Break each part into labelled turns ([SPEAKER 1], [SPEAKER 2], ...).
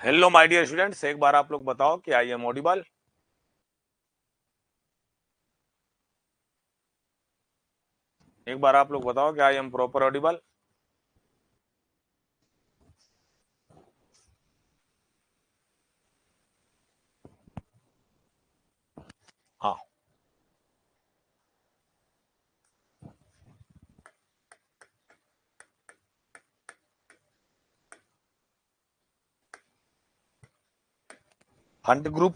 [SPEAKER 1] Hello my dear students, एक बार आप लोग बताओ कि आई एम ऑडिबल। एक बार आप लोग बताओ कि आई एम प्रॉपर ऑडिबल। हाँ, font group.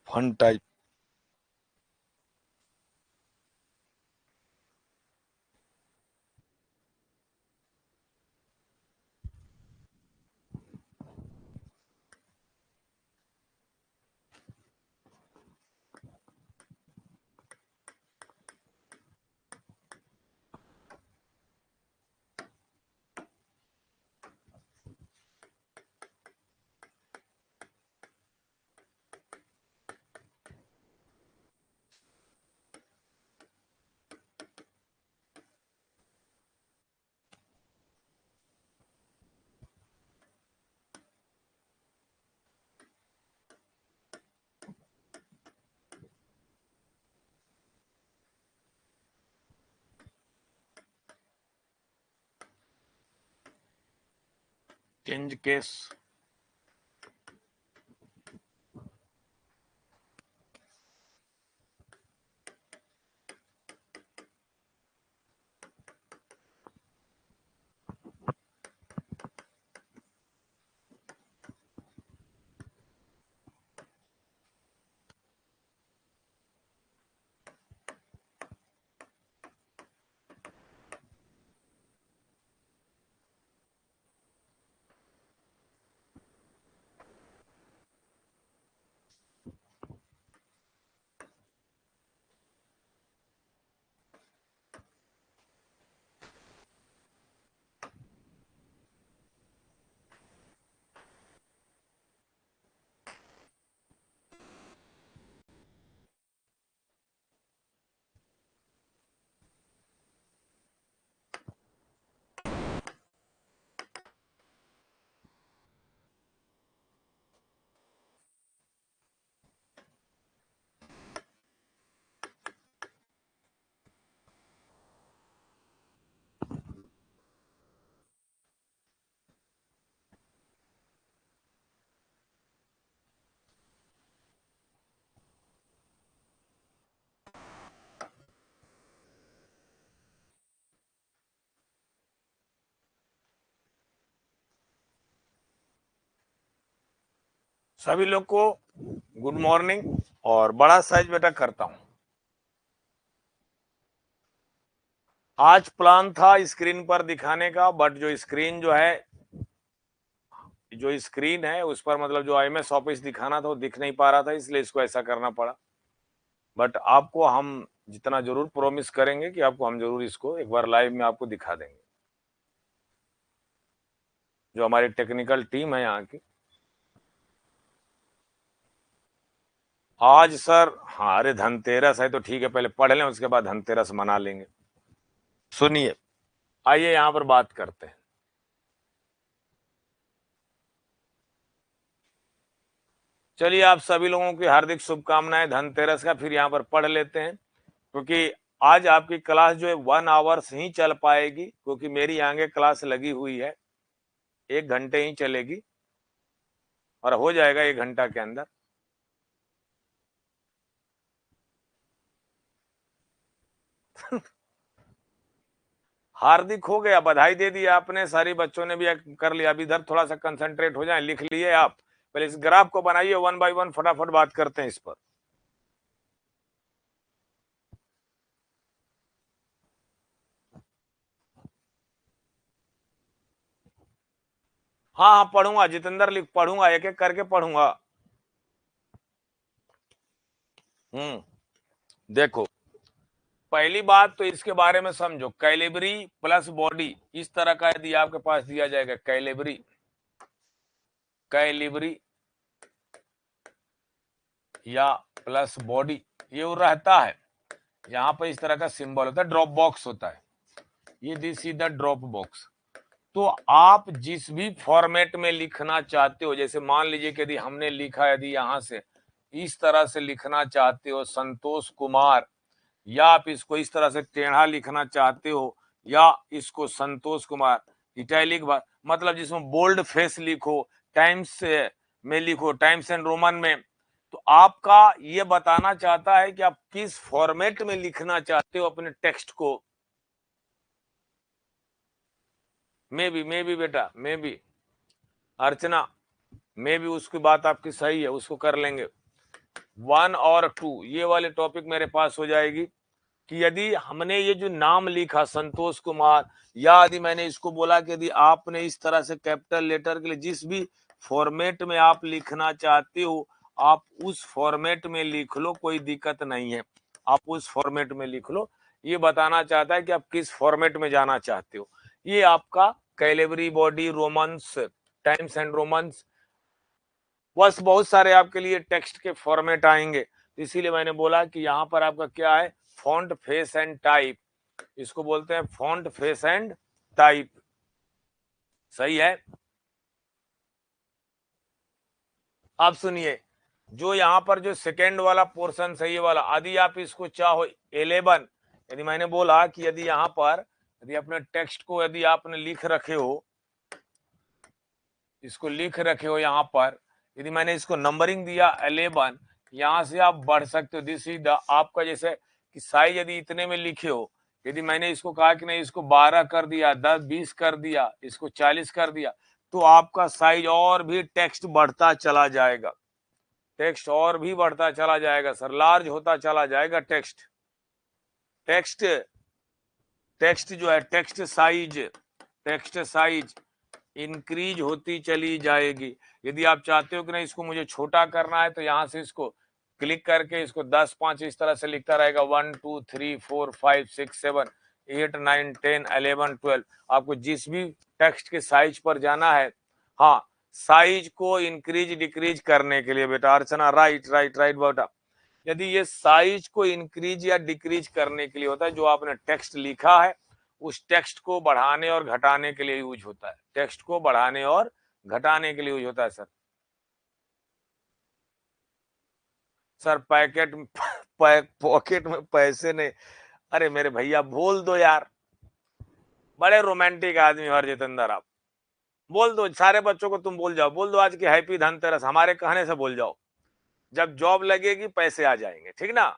[SPEAKER 1] Font type. Change case. सभी लोग को गुड मॉर्निंग। और बड़ा साइज बेटा करता हूं। आज प्लान था स्क्रीन पर दिखाने का, बट जो स्क्रीन है उस पर मतलब जो IMS ऑफिस दिखाना था वो दिख नहीं पा रहा था, इसलिए इसको ऐसा करना पड़ा। बट आपको हम जितना जरूर प्रॉमिस करेंगे कि आपको हम जरूर इसको एक बार लाइव में आपको दिखा देंगे। जो हमारी टेक्निकल टीम है यहाँ की। आज सर, हाँ, अरे धनतेरस है तो ठीक है, पहले पढ़ लें उसके बाद धनतेरस मना लेंगे। सुनिए, आइए यहाँ पर बात करते हैं। चलिए, आप सभी लोगों की हार्दिक शुभकामनाएं धनतेरस का। फिर यहाँ पर पढ़ लेते हैं, क्योंकि आज आपकी क्लास जो है 1 आवर्स ही चल पाएगी, क्योंकि मेरी आगे क्लास लगी हुई है। 1 घंटे ही चलेगी और हो जाएगा 1 घंटा के अंदर। हार्दिक हो गया, बधाई दे दी आपने, सारी बच्चों ने भी कर लिया। अभी इधर थोड़ा सा कंसंट्रेट हो जाए, लिख लिए आप। पहले इस ग्राफ को बनाइए, 1 बाय 1 फटाफट बात करते हैं इस पर। हाँ हाँ, पढ़ूंगा जितेंद्र, लिख पढ़ूंगा, एक एक करके पढ़ूंगा। देखो, पहली बात तो इसके बारे में समझो, कैलिबरी प्लस बॉडी, इस तरह का यदि आपके पास दिया जाएगा कैलिबरी, कैलिबरी या प्लस बॉडी, ये वो रहता है, यहां पर इस तरह का सिंबल होता है, ड्रॉप बॉक्स होता है, ये this is the drop box. तो आप जिस भी फॉर्मेट में लिखना चाहते हो, जैसे मान लीजिए कि यदि हमने लिखा, यदि यहां से इस तरह से लिखना चाहते हो संतोष कुमार, या आप इसको इस तरह से टेढ़ा लिखना चाहते हो, या इसको संतोष कुमार इटैलिक, मतलब जिसमें बोल्ड फेस लिखो, टाइम्स में लिखो, टाइम्स एंड रोमन में, तो आपका ये बताना चाहता है कि आप किस फॉर्मेट में लिखना चाहते हो अपने टेक्स्ट को। मे भी बेटा, मे भी अर्चना, मे भी उसकी बात आपकी सही है, उसको कर लेंगे। 1 और 2 ये वाले टॉपिक मेरे पास हो जाएगी कि यदि हमने ये जो नाम लिखा संतोष कुमार, या यदि मैंने इसको बोला कि यदि आपने इस तरह से कैपिटल लेटर के लिए जिस भी फॉर्मेट में आप लिखना चाहते हो, आप उस फॉर्मेट में लिख लो, कोई दिक्कत नहीं है, आप उस फॉर्मेट में लिख लो। ये बताना चाहता है कि आप किस फॉर्मेट में जाना चाहते हो। ये आपका Calibri, body, Romans, times and Romans, बस बहुत सारे आपके लिए टेक्स्ट के फॉर्मेट आएंगे। इसीलिए मैंने बोला कि यहाँ पर आपका क्या है, फॉन्ट फेस एंड टाइप, इसको बोलते हैं फॉन्ट फेस एंड टाइप, सही है। अब सुनिए, जो यहाँ पर जो सेकेंड वाला पोर्शन सही वाला, यदि आप इसको चाहो 11, यदि मैंने बोला कि यदि यहाँ पर यदि अपने टेक्स्ट को यदि आपने लिख रखे हो, इसको लिख रखे हो यहाँ पर, यदि मैंने इसको नंबरिंग दिया 11, यहाँ से आप बढ़ सकते हो, दिस इज द आपका, जैसे कि साइज यदि इतने में लिखे हो, यदि मैंने इसको कहा कि नहीं इसको 12 कर दिया, 10, 20 कर दिया, इसको 40 कर दिया, तो आपका साइज और भी टेक्स्ट बढ़ता चला जाएगा, टेक्स्ट और भी बढ़ता चला जाएगा सर, लार्ज होता चला जाएगा टेक्स्ट, टेक्स्ट टेक्स्ट जो है टेक्स्ट साइज इंक्रीज होती चली जाएगी। यदि आप चाहते हो कि नहीं इसको मुझे छोटा करना है, तो यहां से इसको क्लिक करके इसको 10, 5 इस तरह से लिखता रहेगा, 1, 2, 3, 4, 5, 6, 7, 8, 9, 10, 11, 12, आपको जिस भी टेक्स्ट के साइज पर जाना है। हाँ, साइज को इंक्रीज डिक्रीज करने के लिए बेटा, अर्चना राइट राइट राइट बेटा, यदि ये साइज को इंक्रीज या डिक्रीज करने के लिए होता है, जो आपने टेक्स्ट लिखा है उस टेक्स्ट को बढ़ाने और घटाने के लिए यूज होता है, टेक्स्ट को बढ़ाने और घटाने के लिए यूज होता है सर। सर पॉकेट में पैसे नहीं, अरे मेरे भैया बोल दो यार, बड़े रोमांटिक आदमी हर जितेंद्र, आप बोल दो, सारे बच्चों को तुम बोल जाओ, बोल दो आज की हैप्पी धनतेरस, हमारे कहने से बोल जाओ, जब जॉब लगेगी पैसे आ जाएंगे, ठीक ना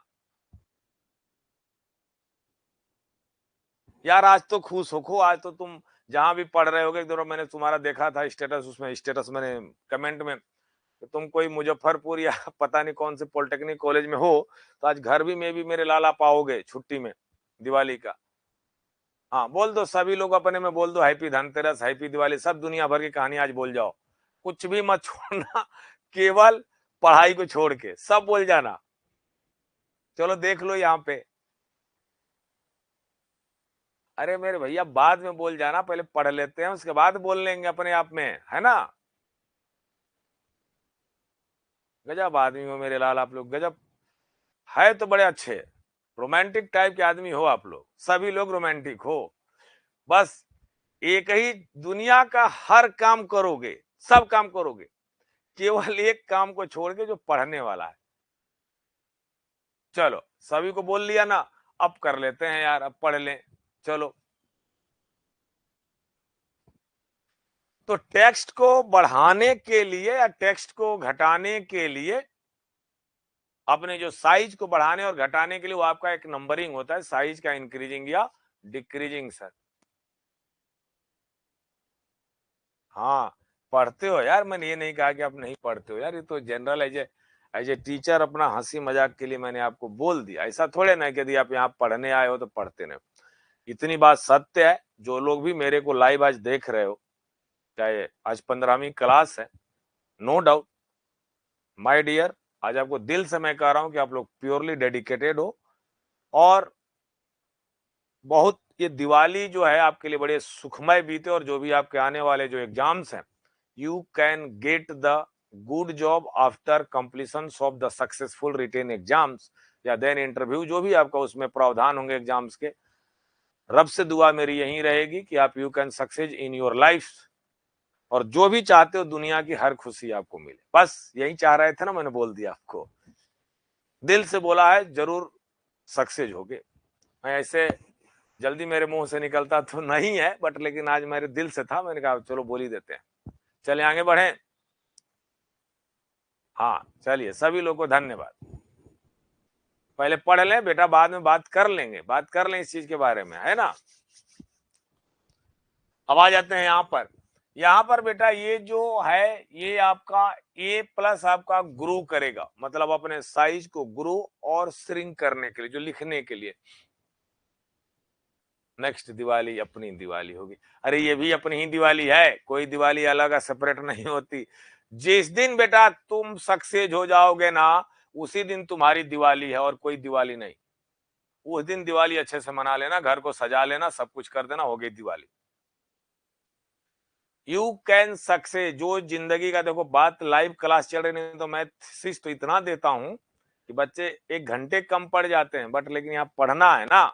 [SPEAKER 1] यार। आज तो खुश हो, आज तो तुम जहां भी पढ़ रहे होगे, एक दो मैंने तुम्हारा देखा था स्टेटस, उसमें स्टेटस मैंने कमेंट में, तो तुम कोई मुजफ्फरपुर या पता नहीं कौन से पॉलिटेक्निक कॉलेज में हो, तो आज घर भी में भी मेरे लाला पाओगे छुट्टी में, दिवाली का। हाँ बोल दो, सभी लोग अपने में बोल दो हैप्पी धनतेरस, हैप्पी दिवाली, सब दुनिया भर की कहानी आज बोल जाओ, कुछ भी मत छोड़ना, केवल पढ़ाई को छोड़ के सब बोल जाना। चलो देख लो यहाँ पे, अरे मेरे भैया बाद में बोल जाना, पहले पढ़ लेते हैं उसके बाद बोल लेंगे अपने आप में, है ना। गजब आदमी हो मेरे लाल आप लोग, गजब है, तो बड़े अच्छे रोमांटिक टाइप के आदमी हो आप लोग, सभी लोग रोमांटिक हो, बस एक ही दुनिया का हर काम करोगे, सब काम करोगे, केवल एक काम को छोड़ के जो पढ़ने वाला है। चलो सभी को बोल लिया ना, अब कर लेते हैं यार, अब पढ़ लें, चलो। तो टेक्स्ट को बढ़ाने के लिए या टेक्स्ट को घटाने के लिए, अपने जो साइज को बढ़ाने और घटाने के लिए, वो आपका एक नंबरिंग होता है, साइज का इंक्रीजिंग या डिक्रीजिंग सर। हाँ पढ़ते हो यार, मैंने ये नहीं कहा कि आप नहीं पढ़ते हो यार, ये तो जनरल एज ए टीचर अपना हंसी मजाक के लिए मैंने आपको बोल दिया, ऐसा थोड़े ना कि यदि आप यहाँ पढ़ने आए हो तो पढ़ते नहीं। इतनी बात सत्य है, जो लोग भी मेरे को लाइव आज देख रहे हो, चाहे आज 15वीं क्लास है, नो डाउट माय डियर, आज आपको दिल से मैं कह रहा हूं कि आप लोग प्योरली डेडिकेटेड हो, और बहुत ये दिवाली जो है आपके लिए बड़े सुखमय बीते, और जो भी आपके आने वाले जो एग्जाम्स हैं, you can get the good job after completion of the successful written exams या देन इंटरव्यू, जो भी आपका उसमें प्रावधान होंगे एग्जाम्स के। रब से दुआ मेरी यही रहेगी कि आप you can success in your life, और जो भी चाहते हो दुनिया की हर खुशी आपको मिले। बस यही चाह रहे थे ना, मैंने बोल दिया आपको, दिल से बोला है, जरूर सक्सेस होगे। मैं ऐसे जल्दी मेरे मुंह से निकलता तो नहीं है, बट लेकिन आज मेरे दिल से था, मैंने कहा चलो बोल ही देते हैं। चलिए आगे बढ़े। हाँ चलिए, सभी लोग को धन्यवाद। पहले पढ़ लें बेटा, बाद में बात कर लेंगे, बात कर लें इस चीज के बारे में, है ना। अब आ जाते हैं यहाँ पर बेटा, ये जो है ये आपका ए प्लस आपका ग्रो करेगा, मतलब अपने साइज को ग्रो और श्रिंक करने के लिए, जो लिखने के लिए। नेक्स्ट दिवाली अपनी दिवाली होगी। अरे ये भी अपनी ही दिवाली है, कोई दिवाली अलग सेपरेट नहीं होती। जिस दिन बेटा तुम सक्सेस हो जाओगे ना, उसी दिन तुम्हारी दिवाली है, और कोई दिवाली नहीं। उस दिन दिवाली अच्छे से मना लेना, घर को सजा लेना, सब कुछ कर देना, हो गई दिवाली। यू कैन सक्सेस, जो जिंदगी का, देखो बात लाइव क्लास चल रही, नहीं तो मैं थीसिस तो इतना देता हूं कि बच्चे 1 घंटे कम पढ़ जाते हैं, बट लेकिन यहाँ पढ़ना है ना,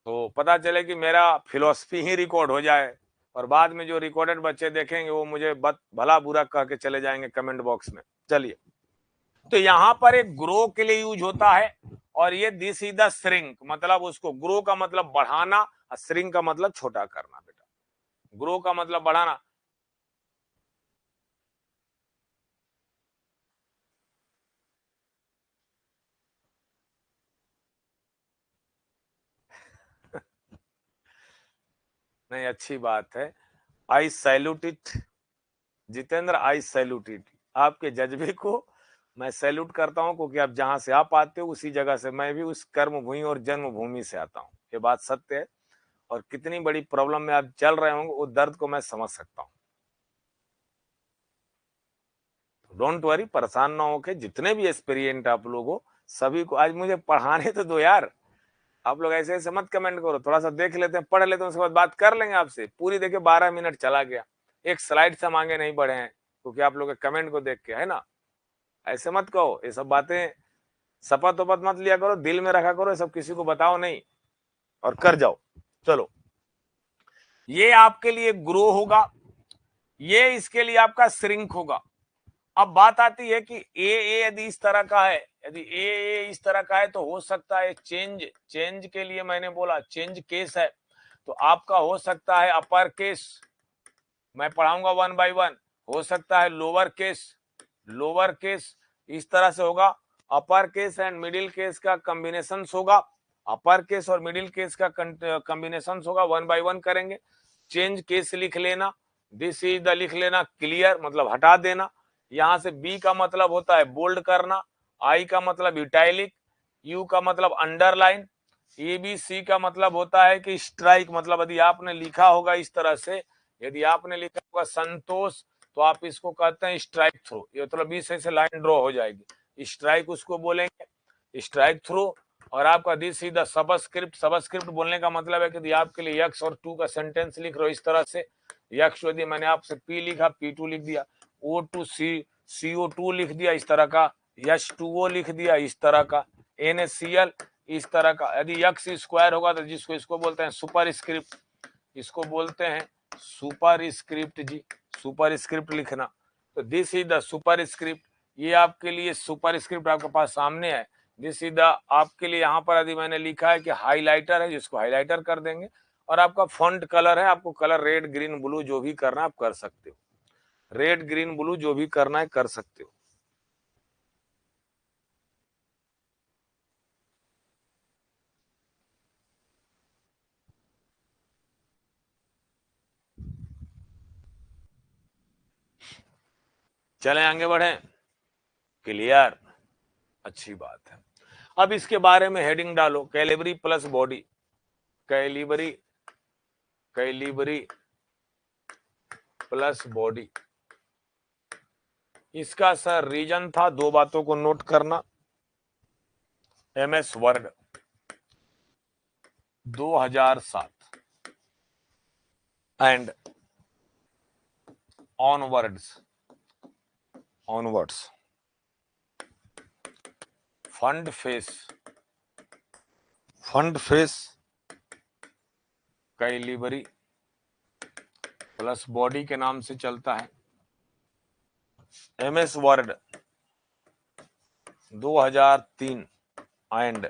[SPEAKER 1] तो पता चले कि मेरा फिलोसफी ही रिकॉर्ड हो जाए, और बाद में जो रिकॉर्डेड बच्चे देखेंगे वो मुझे भला बुरा कह के चले जाएंगे कमेंट बॉक्स में। चलिए, तो यहाँ पर एक ग्रो के लिए यूज होता है, और ये दिस इज द श्रिंक, मतलब उसको ग्रो का मतलब बढ़ाना, और श्रिंक का मतलब छोटा करना। बेटा ग्रो का मतलब बढ़ाना। नहीं, अच्छी बात है। आई salute it Jitendra, I salute it, आपके जज्बे को मैं सैल्यूट करता हूं, क्योंकि आप जहां से आप आते हो उसी जगह से मैं भी उस कर्म भूमि और जन्मभूमि से आता हूं, ये बात सत्य है। और कितनी बड़ी प्रॉब्लम में आप चल रहे होंगे, वो दर्द को मैं समझ सकता हूं। डोंट वरी, परेशान ना होके, जितने भी एक्सपीरियंट आप लोग हो, सभी को आज मुझे पढ़ाने तो दो यार। आप लोग ऐसे ऐसे मत कमेंट करो, थोड़ा सा देख लेते हैं, पढ़ लेते हैं, उसके बाद बात कर लेंगे आपसे पूरी। देखिए 12 मिनट चला गया, एक स्लाइड से हम आगे नहीं बढ़े हैं, क्योंकि आप लोग के कमेंट को देख के, है ना। ऐसे मत कहो, ये सब बातें शपथ वपथ मत लिया करो, दिल में रखा करो, सब किसी को बताओ नहीं, और कर जाओ। चलो, ये आपके लिए ग्रो होगा, ये इसके लिए आपका श्रिंक होगा। अब बात आती है कि ए यदि इस तरह का है, यदि ए इस तरह का है, तो हो सकता है चेंज, चेंज के लिए मैंने बोला चेंज केस है, तो आपका हो सकता है अपर केस, मैं पढ़ाऊंगा 1 बाय 1। हो सकता है लोअर केस, लोअर केस इस तरह से होगा। Upper case and middle case का कॉम्बिनेशन होगा, अपर केस और मिडिल केस का कॉम्बिनेशन होगा, 1 बाय 1 करेंगे। चेंज केस लिख लेना, दिस इज द लिख लेना, क्लियर मतलब हटा देना। यहां से बी का मतलब होता है बोल्ड करना, आई का मतलब इटैलिक, यू का मतलब अंडरलाइन, ए बी सी का मतलब होता है कि स्ट्राइक, मतलब यदि आपने लिखा होगा इस तरह से, यदि आपने लिखा होगा संतोष, तो आप इसको कहते हैं स्ट्राइक थ्रू, ये मतलब बीच से लाइन ड्रॉ हो जाएगी, स्ट्राइक उसको बोलेंगे, स्ट्राइक थ्रू। और आपका this is the subscript, subscript बोलने का मतलब है कि आपके लिए यक्स और टू का सेंटेंस लिख रहे हो इस तरह से, यक्स यदि मैंने आपसे पी लिखा, P2 लिख दिया, O2 CO2 लिख दिया इस तरह का, H2O लिख दिया इस तरह का, NaCl इस तरह का। यदि यक्स स्क्वायर होगा तो जिसको इसको बोलते हैं सुपर स्क्रिप्ट, इसको बोलते हैं सुपर स्क्रिप्ट जी, सुपर स्क्रिप्ट लिखना। तो this is the super script, ये आपके लिए सुपर स्क्रिप्ट आपके पास सामने है। दिस इज द, आपके लिए यहाँ पर यदि मैंने लिखा है कि हाईलाइटर है, जिसको हाईलाइटर कर देंगे। और आपका फॉन्ट कलर है, आपको कलर रेड ग्रीन ब्लू जो भी करना आप कर सकते हो, रेड ग्रीन ब्लू जो भी करना है कर सकते हो। चलें आगे बढ़े, क्लियर, अच्छी बात है। अब इसके बारे में हेडिंग डालो, Calibri plus body, Calibri, Calibri plus body. इसका सर रीजन था, दो बातों को नोट करना, MS word, 2007 and onwards fund face Calibri plus body के नाम से चलता है। MS word 2003 and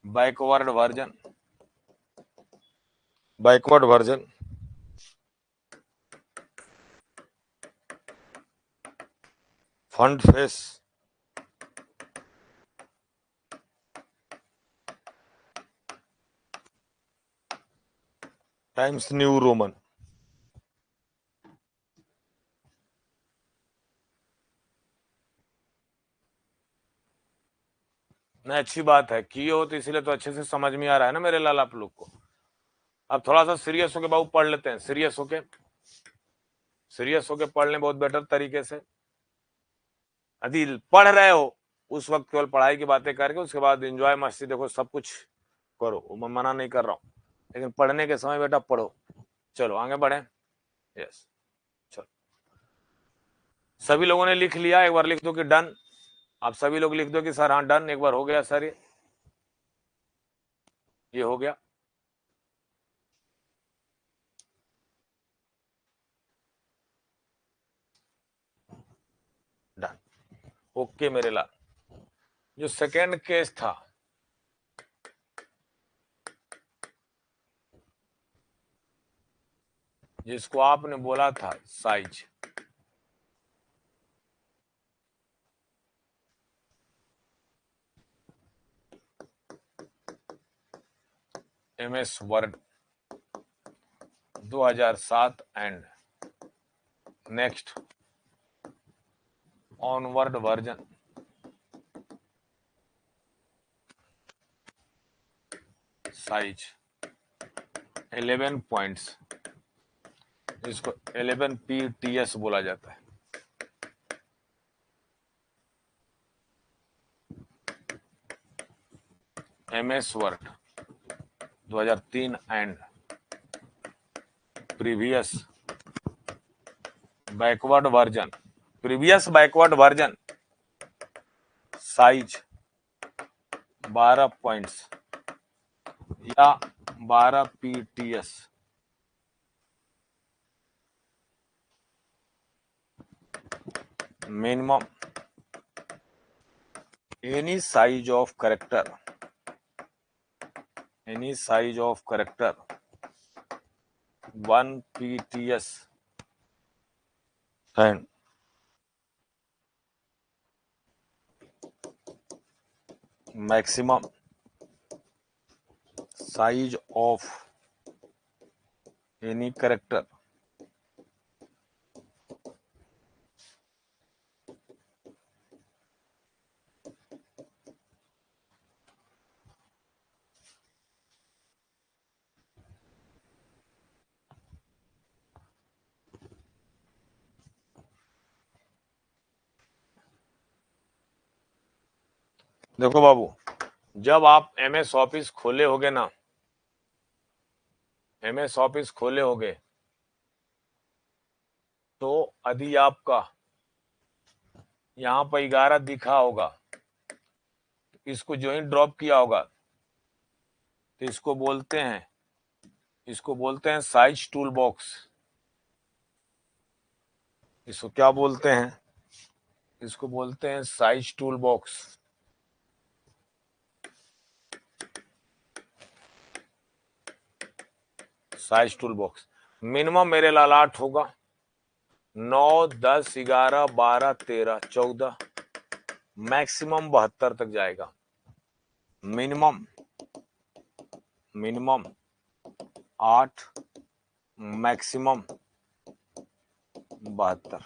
[SPEAKER 1] backward version fund face times new Roman. नहीं, अच्छी बात है, किए हो तो इसीलिए तो अच्छे से समझ में आ रहा है ना मेरे लाल आप लोग को। अब थोड़ा सा सीरियस होके बाबू पढ़ लेते हैं, सीरियस होके पढ़ लें बहुत बेटर तरीके से। यदि पढ़ रहे हो उस वक्त केवल पढ़ाई की बातें करके, उसके बाद एंजॉय मस्ती देखो सब कुछ करो, वो मैं मना नहीं कर रहा हूँ, लेकिन पढ़ने के समय बेटा पढ़ो। चलो आगे बढ़े। यस, चलो सभी लोगों ने लिख लिया, एक बार लिख दो कि डन। आप सभी लोग लिख दो कि सर हाँ डन, एक बार हो गया सर, ये हो गया। डन, ओके मेरे लाल। जो सेकेंड केस था, जिसको आपने बोला था size, MS word 2007 and next onward version size 11 points, जिसको 11 PTS बोला जाता है। MS word 2003 and previous backward version size 12 points या 12 PTS। Minimum any size of character 1 PTS and maximum size of any character देखो बाबू, जब आप MS office खोले होगे ना, MS ऑफिस खोले होगे, तो यदि आपका यहाँ पर 11 दिखा होगा, इसको जो ही ड्रॉप किया होगा, तो इसको बोलते हैं साइज टूल बॉक्स। इसको क्या बोलते हैं? इसको बोलते हैं size tool box. Size tool box minimum मेरे लाल 8 होगा, 9, 10, 11, 12, 13, 14, मैक्सिमम 72 तक जाएगा। Minimum 8, maximum 72।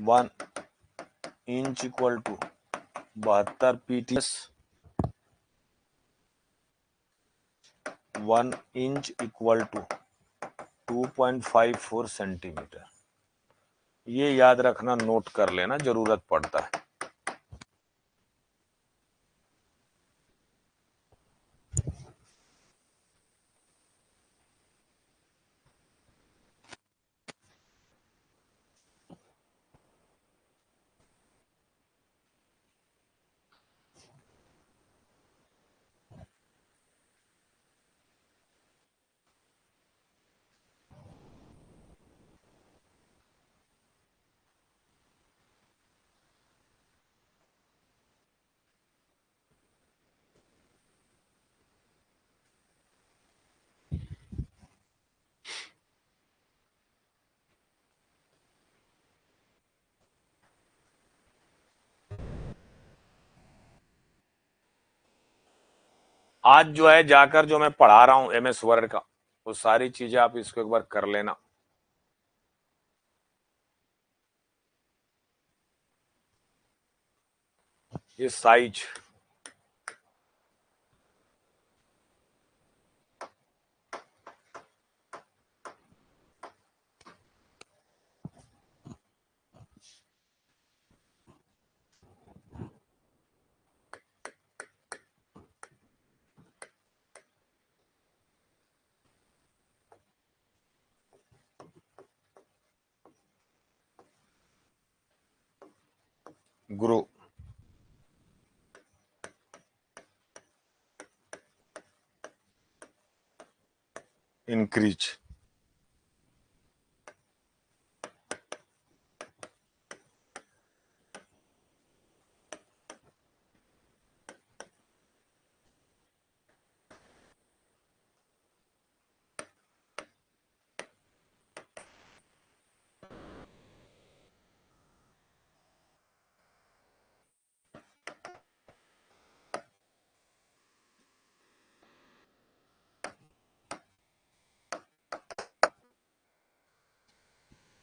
[SPEAKER 1] 1 inch equal to 72 PTS 1 inch equal to 2.54 centimetre. ये याद रखना, नोट कर लेना, जरूरत पड़ता है। आज जो है जाकर जो मैं पढ़ा रहा हूं MS वर्ड का, वो सारी चीजें आप इसको एक बार कर लेना। ये साइज, ग्रो, इंक्रीज,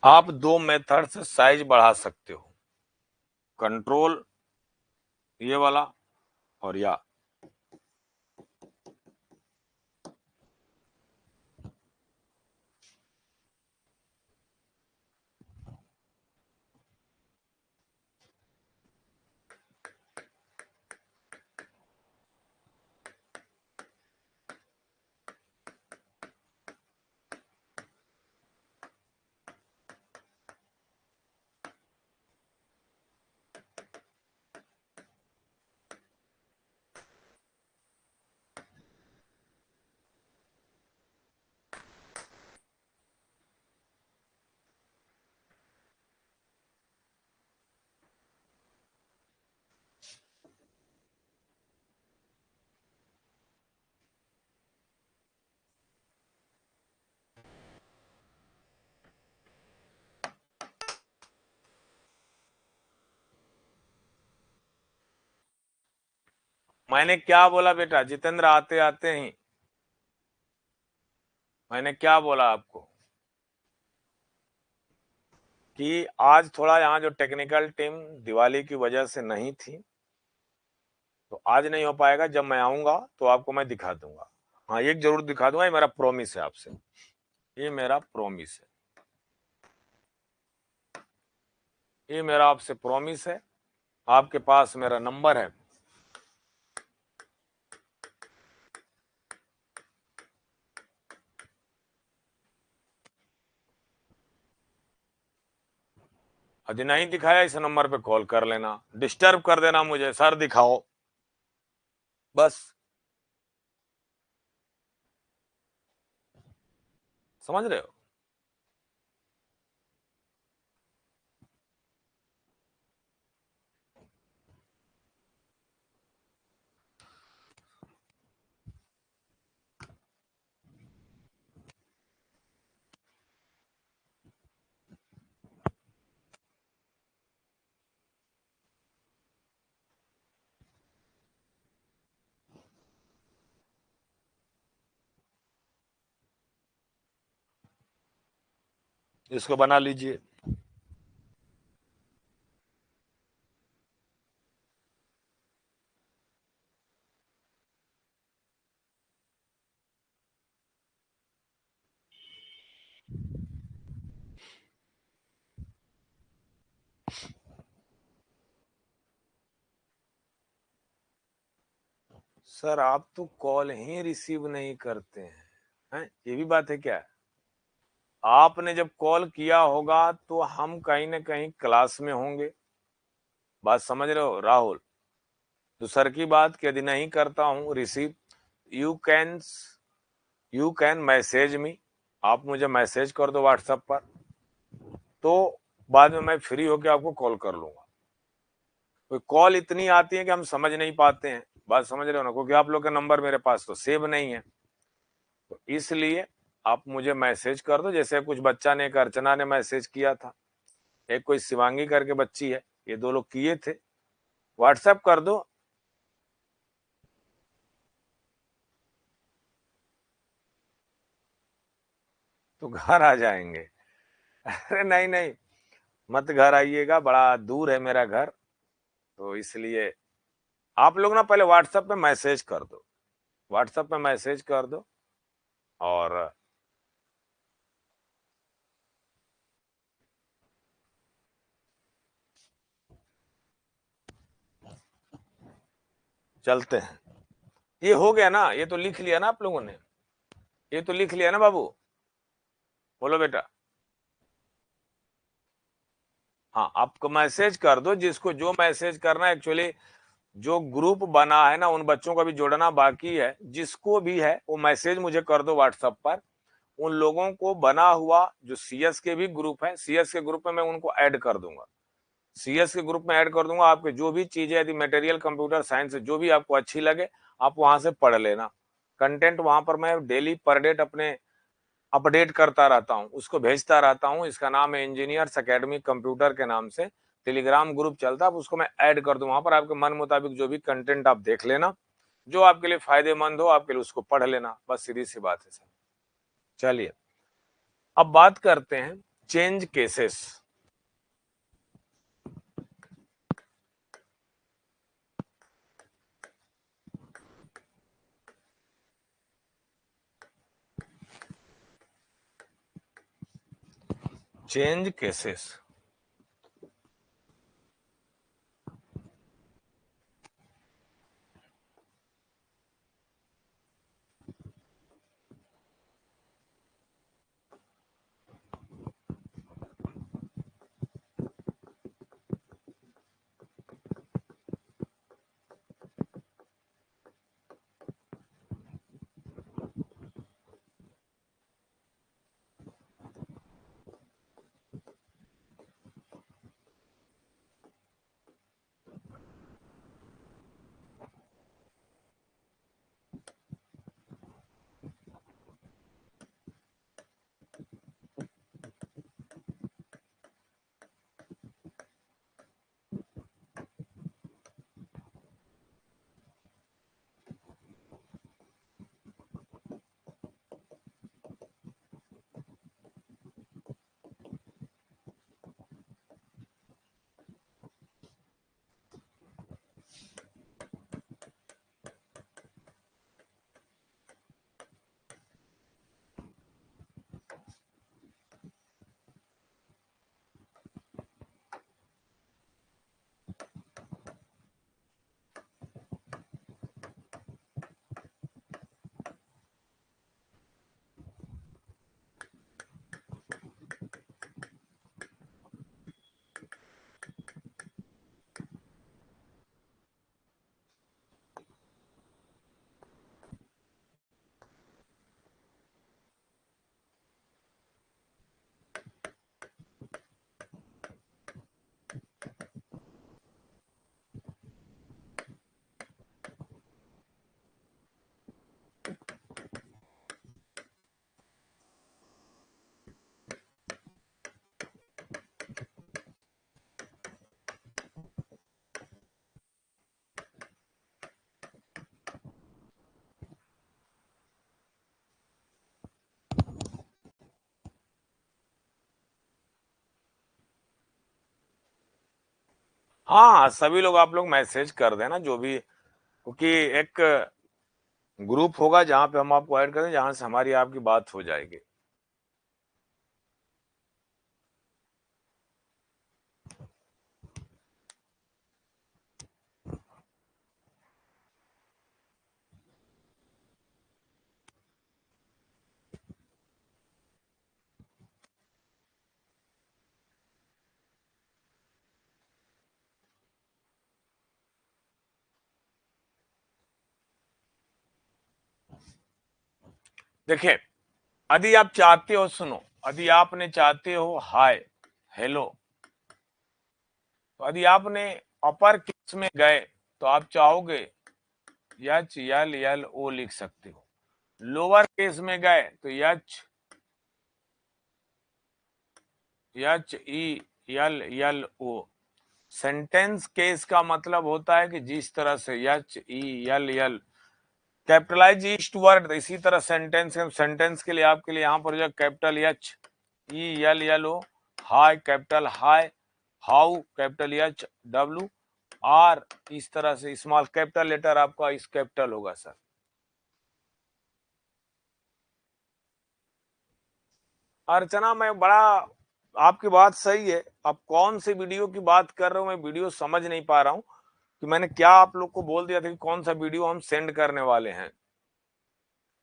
[SPEAKER 1] आप दो मेथड से साइज बढ़ा सकते हो, कंट्रोल ये वाला और या मैंने क्या बोला बेटा जितेंद्र, आते आते ही मैंने क्या बोला आपको कि आज थोड़ा यहाँ जो टेक्निकल टीम दिवाली की वजह से नहीं थी, तो आज नहीं हो पाएगा। जब मैं आऊंगा तो आपको मैं दिखा दूंगा। हाँ, एक जरूर दिखा दूंगा, ये मेरा प्रॉमिस है आपसे, ये मेरा प्रॉमिस है, ये मेरा आपसे प्रॉमिस है। आपके पास मेरा नंबर है, यदि नहीं दिखाया इस नंबर पे कॉल कर लेना, डिस्टर्ब कर देना मुझे, सर दिखाओ, बस। समझ रहे हो? इसको बना लीजिए। सर आप तो कॉल ही रिसीव नहीं करते हैं, ये भी बात है क्या? आपने जब कॉल किया होगा तो हम कहीं ना कहीं क्लास में होंगे, बात समझ रहे हो राहुल? तो सर की बात कि यदि नहीं करता हूं receive, you can you can message me, आप मुझे मैसेज कर दो व्हाट्सएप पर, तो बाद में मैं फ्री होकर आपको कॉल कर लूंगा। तो कॉल इतनी आती है कि हम समझ नहीं पाते हैं, बात समझ रहे हो ना, क्योंकि आप लोग का नंबर मेरे पास तो सेव नहीं है। तो इसलिए आप मुझे मैसेज कर दो, जैसे कुछ बच्चा ने, एक अर्चना ने मैसेज किया था, एक कोई शिवांगी करके बच्ची है, ये दो लोग किए थे, व्हाट्सएप कर दो। तो घर आ जाएंगे? अरे नहीं नहीं, मत घर आइएगा, बड़ा दूर है मेरा घर, तो इसलिए आप लोग ना पहले व्हाट्सएप पे मैसेज कर दो, व्हाट्सएप पे मैसेज कर दो। और चलते हैं। ये हो गया ना, ये तो लिख लिया ना आप लोगों ने, ये तो लिख लिया ना बाबू? बोलो बेटा। हाँ, आपको मैसेज कर दो, जिसको जो मैसेज करना है। एक्चुअली जो ग्रुप बना है ना, उन बच्चों का भी जोड़ना बाकी है, जिसको भी है वो मैसेज मुझे कर दो व्हाट्सएप पर। उन लोगों को बना हुआ जो सीएस के भी ग्रुप है, सीएस के ग्रुप में मैं उनको ऐड कर दूंगा, सीएस के ग्रुप में ऐड कर दूंगा। आपके जो भी चीजें, यदि मटेरियल कंप्यूटर साइंस जो भी आपको अच्छी लगे, आप वहां से पढ़ लेना। कंटेंट वहां पर मैं डेली पर डेट अपने अपडेट करता रहता हूँ, उसको भेजता रहता हूँ। इसका नाम है इंजीनियर्स एकेडमी कंप्यूटर के नाम से टेलीग्राम ग्रुप चलता है, उसको मैं ऐड कर दूं। वहां पर आपके मन मुताबिक जो भी कंटेंट आप देख लेना, जो आपके लिए फायदेमंद हो आपके लिए उसको पढ़ लेना, बस सीधी सी बात है सर। चलिए अब बात करते हैं चेंज केसेस। चेंज केसेस, हाँ सभी लोग आप लोग मैसेज कर देना जो भी, क्योंकि एक ग्रुप होगा जहां पे हम आपको ऐड करें, जहां से हमारी आपकी बात हो जाएगी। देखिए, यदि आप चाहते हो, सुनो, यदि आपने चाहते हो हाय, हेलो, तो यदि आपने अपर केस में गए तो आप चाहोगे एच एल एल ओ लिख सकते हो। लोअर केस में गए तो H E L L O. Sentence case का मतलब होता है कि जिस तरह से H E L L capitalise first word, इसी तरह सेंटेंस के लिए आपके लिए यहां पर जो capital H E L L O, hi capital hi, how capital H W, are इस तरह से स्मॉल कैपिटल लेटर आपका इस कैपिटल होगा सर। अर्चना, मैं बड़ा, आपकी बात सही है। आप कौन सी वीडियो की बात कर रहे हो, मैं वीडियो समझ नहीं पा रहा हूं कि मैंने क्या आप लोग को बोल दिया था कि कौन सा वीडियो हम सेंड करने वाले हैं।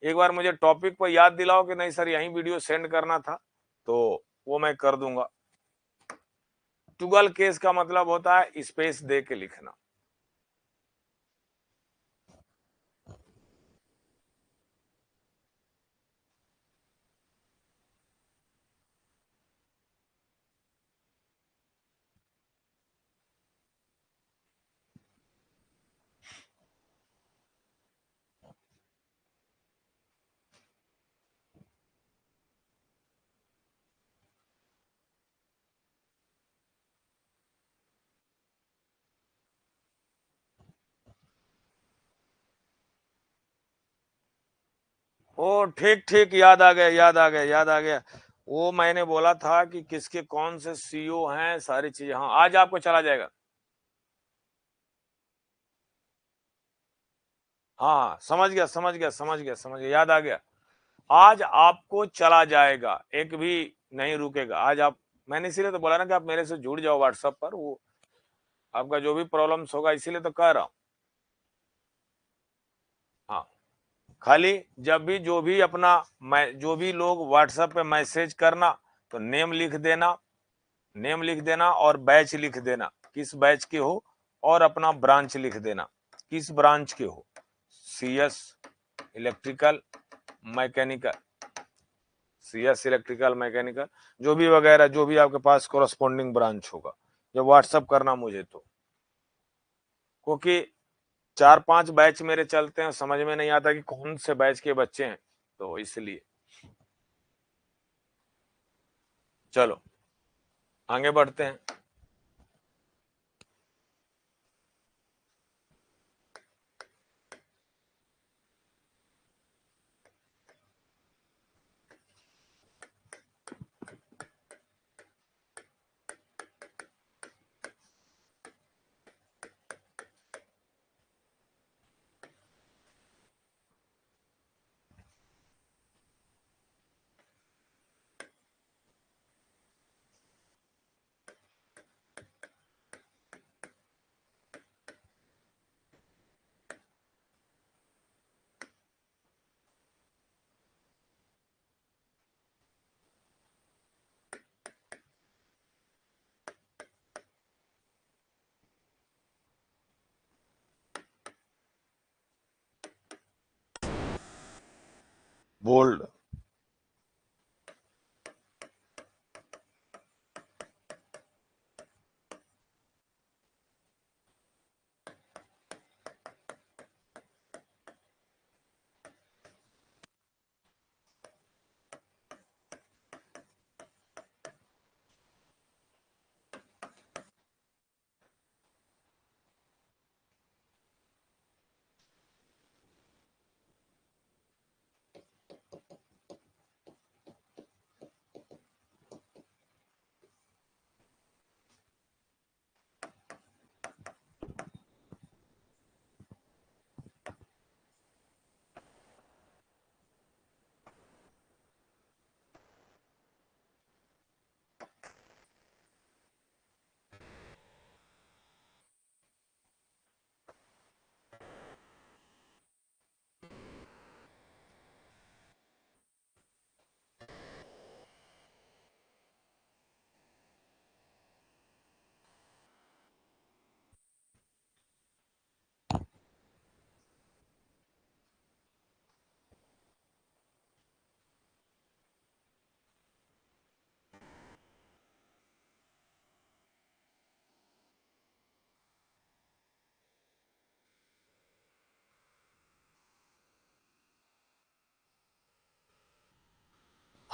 [SPEAKER 1] एक बार मुझे टॉपिक पर याद दिलाओ कि नहीं सर यही वीडियो सेंड करना था, तो वो मैं कर दूंगा। टुगल केस का मतलब होता है स्पेस दे के लिखना। ओ ठीक ठीक, याद आ गया, याद आ गया, याद आ गया। वो मैंने बोला था कि किसके कौन से सीईओ हैं, सारी चीजें। हाँ, आज आपको चला जाएगा। हाँ, समझ गया, समझ गया, समझ गया, समझ गया, याद आ गया। आज आपको चला जाएगा, एक भी नहीं रुकेगा आज। आप, मैंने इसीलिए तो बोला ना कि आप मेरे से जुड़ जाओ व्हाट्सएप पर, वो आपका जो भी प्रॉब्लम्स होगा, इसीलिए तो कह रहा हूं। हाँ, खाली जब भी जो भी अपना, मैं जो भी लोग व्हाट्सएप पे मैसेज करना, तो नेम लिख देना, नेम लिख देना और बैच लिख देना, किस बैच के हो, और अपना ब्रांच लिख देना, किस ब्रांच के हो। CS electrical mechanical, CS electrical mechanical, जो भी वगैरह, जो भी आपके पास कोरस्पोंडिंग ब्रांच होगा, जब व्हाट्सअप करना मुझे, तो क्योंकि 4-5 बैच मेरे चलते हैं, समझ में नहीं आता कि कौन से बैच के बच्चे हैं, तो इसलिए। चलो आगे बढ़ते हैं। बोल्ड।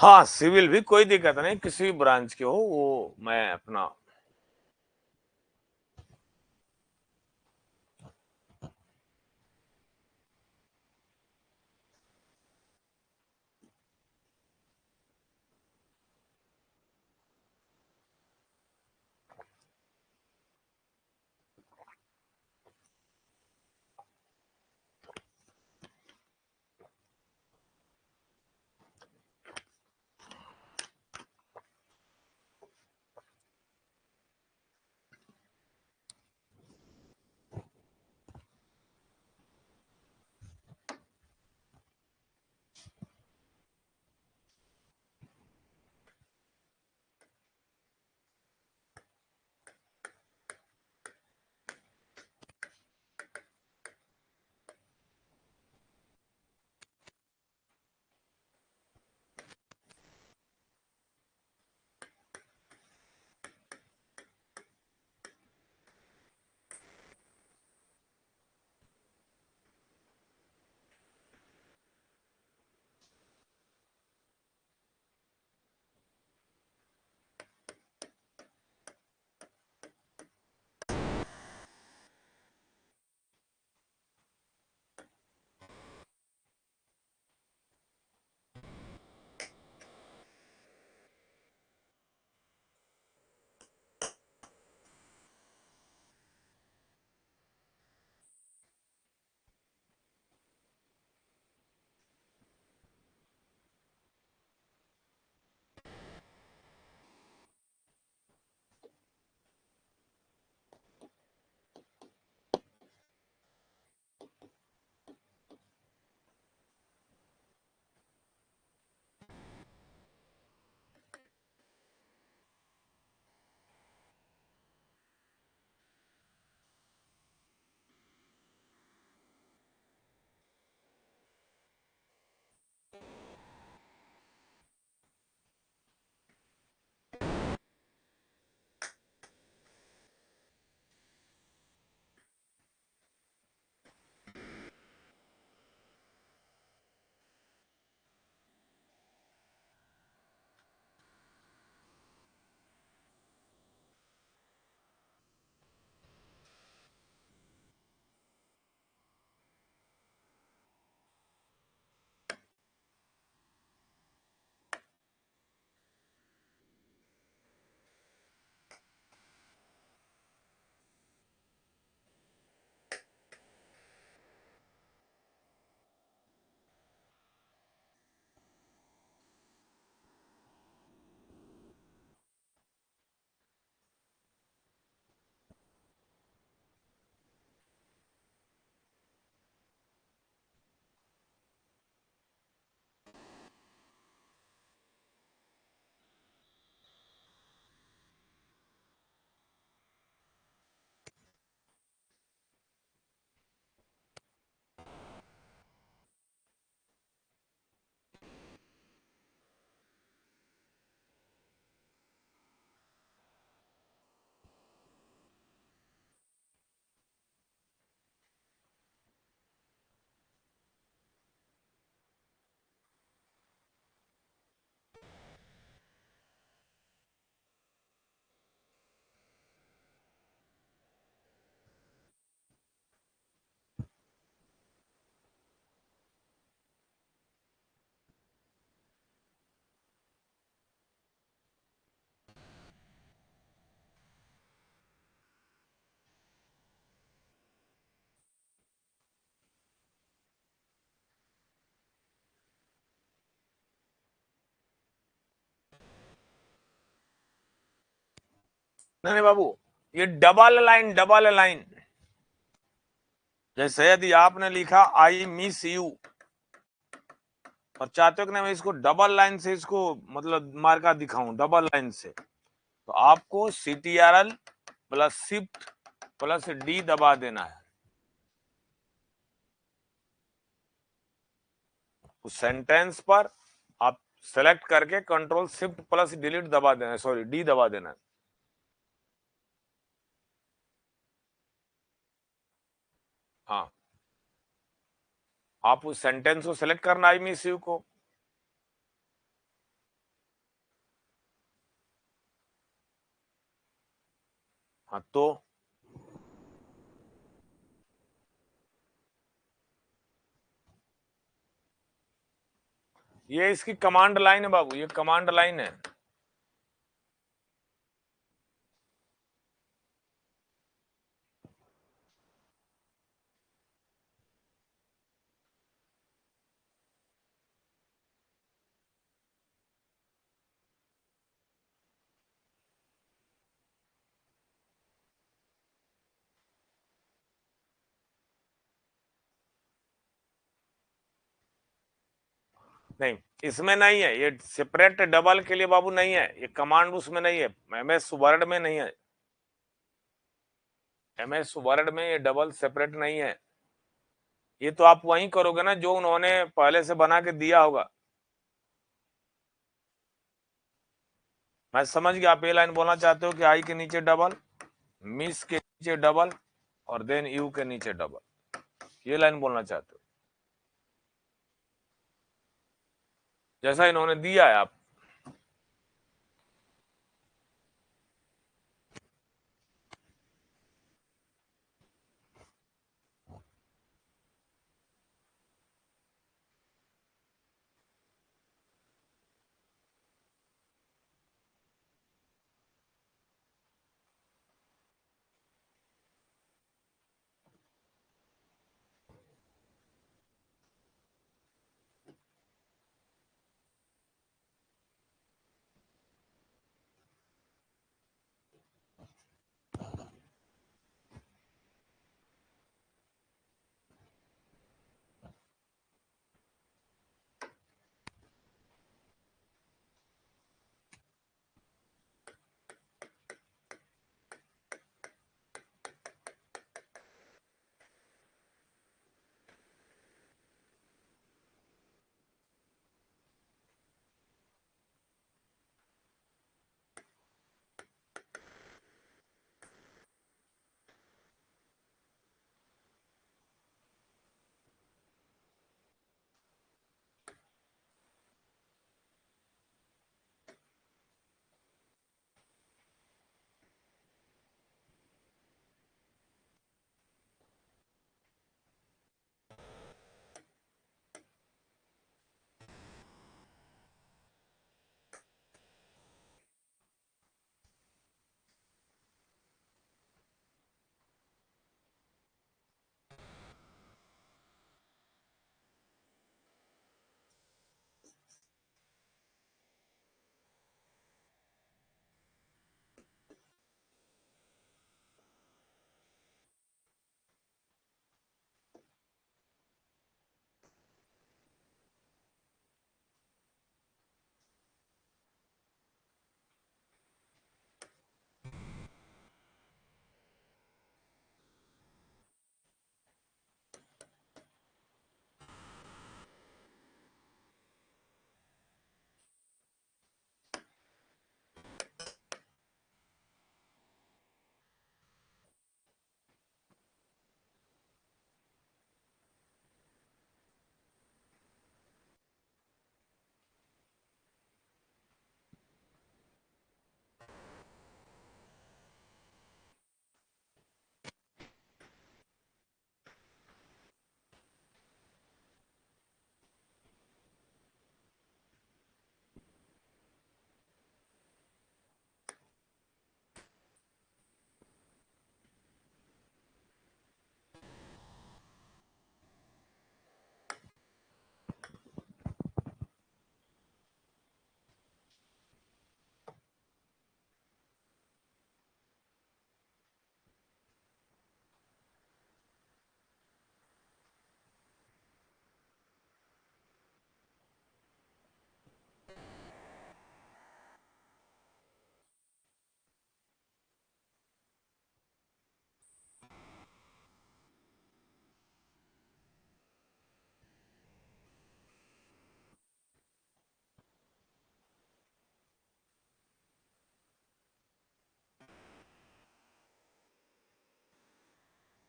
[SPEAKER 1] हाँ, सिविल भी कोई दिक्कत नहीं, किसी भी ब्रांच के हो, वो मैं अपना नहीं नहीं बाबू, ये डबल लाइन, जैसे यदि आपने लिखा आई मिस यू और चाहते हो कि ना मैं इसको डबल लाइन से इसको मतलब मार्का दिखाऊं डबल लाइन से, तो आपको CTRL plus shift plus D दबा देना है। उस सेंटेंस पर आप सेलेक्ट करके कंट्रोल शिफ्ट प्लस डिलीट दबा देना, सॉरी D दबा देना। हाँ, आप उस सेंटेंस को सेलेक्ट करना आई मिस यू को, हाँ तो ये इसकी कमांड लाइन है बाबू, ये कमांड लाइन है। नहीं, इसमें नहीं है, ये सेपरेट डबल के लिए बाबू नहीं है, ये कमांड उसमें नहीं है, एमएस वर्ड में नहीं है, एमएस वर्ड में ये डबल सेपरेट नहीं है। ये तो आप वहीं करोगे ना जो उन्होंने पहले से बना के दिया होगा। मैं समझ गया, आप ये लाइन बोलना चाहते हो कि आई के नीचे डबल, मिस के नीचे डबल और देन यू के नीचे डबल, ये लाइन बोलना चाहते हो जैसा इन्होंने दिया है आप।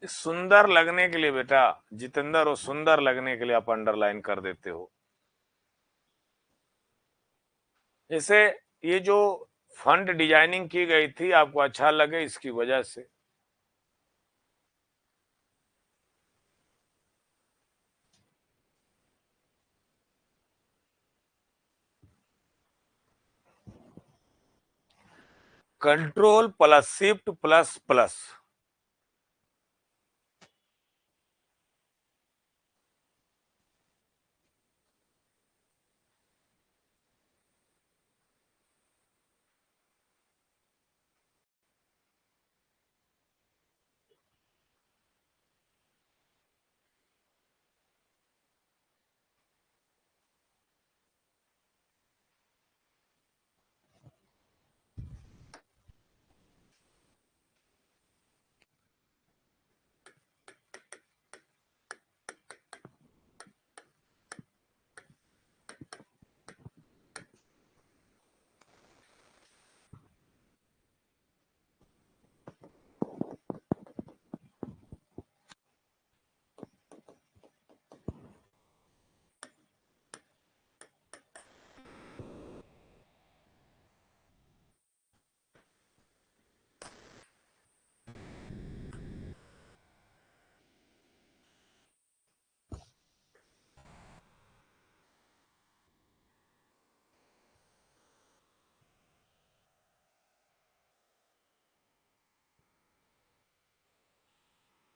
[SPEAKER 1] सुंदर लगने के लिए बेटा जितेंद्र, वो सुंदर लगने के लिए आप अंडरलाइन कर देते हो। जैसे ये जो फंड डिजाइनिंग की गई थी, आपको अच्छा लगे इसकी वजह से। Control plus shift plus plus.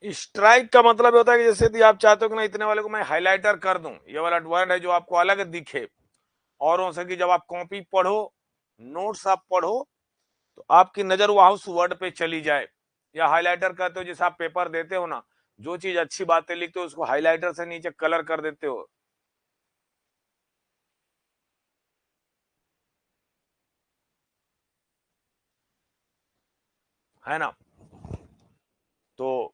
[SPEAKER 1] Strike का मतलब होता है कि जैसे कि आप चाहते हो कि ना इतने वाले को मैं हाइलाइटर कर दूं, ये वाला वर्ड है जो आपको अलग दिखे औरों से, कि जब आप कॉपी पढ़ो, नोट्स आप पढ़ो, तो आपकी नजर वहां उस वर्ड पे चली जाए। या हाइलाइटर करते हो, जैसे आप पेपर देते हो ना, जो चीज अच्छी बातें लिखते हो उसको हाइलाइटर से नीचे कलर कर देते हो, है ना। तो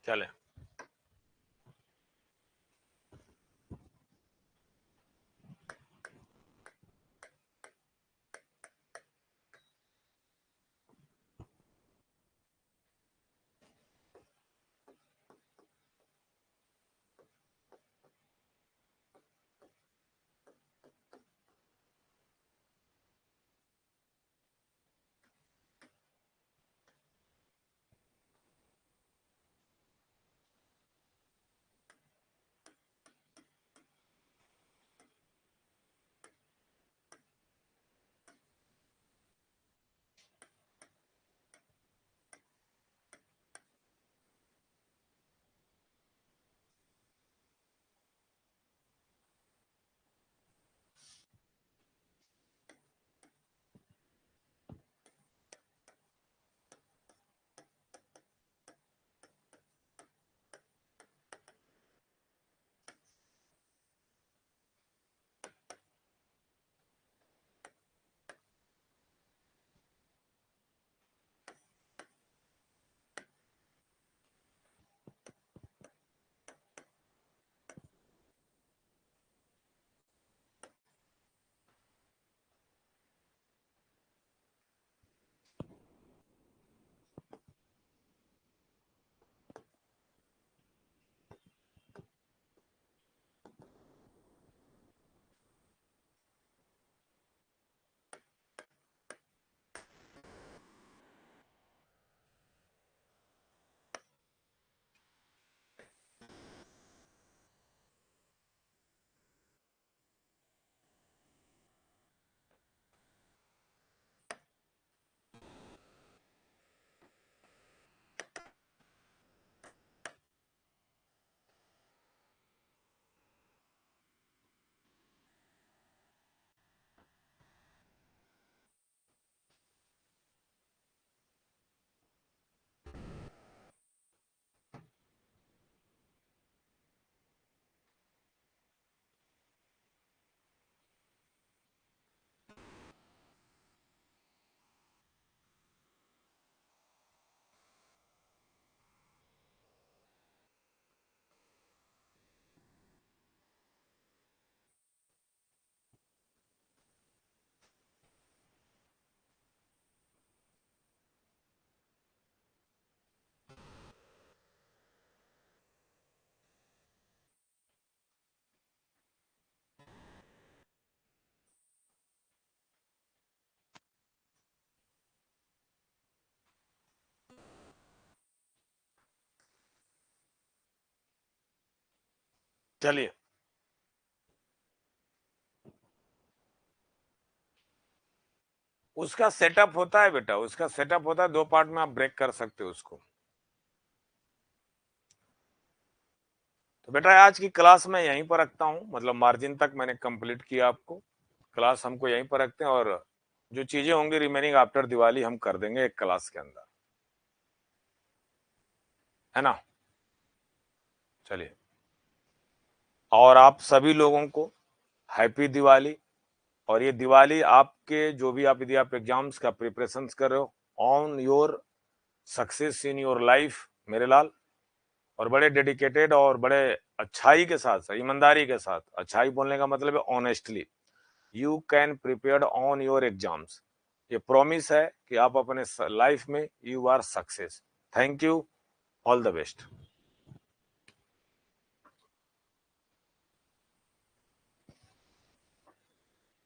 [SPEAKER 1] चले। चलिए, उसका सेटअप होता है बेटा, उसका सेटअप होता है, 2 पार्ट में आप ब्रेक कर सकते हो उसको। तो बेटा आज की क्लास मैं यहीं पर रखता हूँ, मतलब मार्जिन तक मैंने कंप्लीट किया आपको। क्लास हमको यहीं पर रखते हैं और जो चीजें होंगी रिमेनिंग आफ्टर दिवाली हम कर देंगे एक क्लास के अंदर, है ना। चलिए, और आप सभी लोगों को हैप्पी दिवाली। और ये दिवाली आपके जो भी आप यदि आप एग्जाम्स का प्रिपरेशंस कर रहे हो, on your success in your life मेरे लाल। और बड़े डेडिकेटेड और बड़े अच्छाई के साथ, ईमानदारी के साथ, अच्छाई बोलने का मतलब है honestly, you can prepare on your exams. ये प्रॉमिस है कि आप अपने लाइफ में you are success. Thank you, all the best.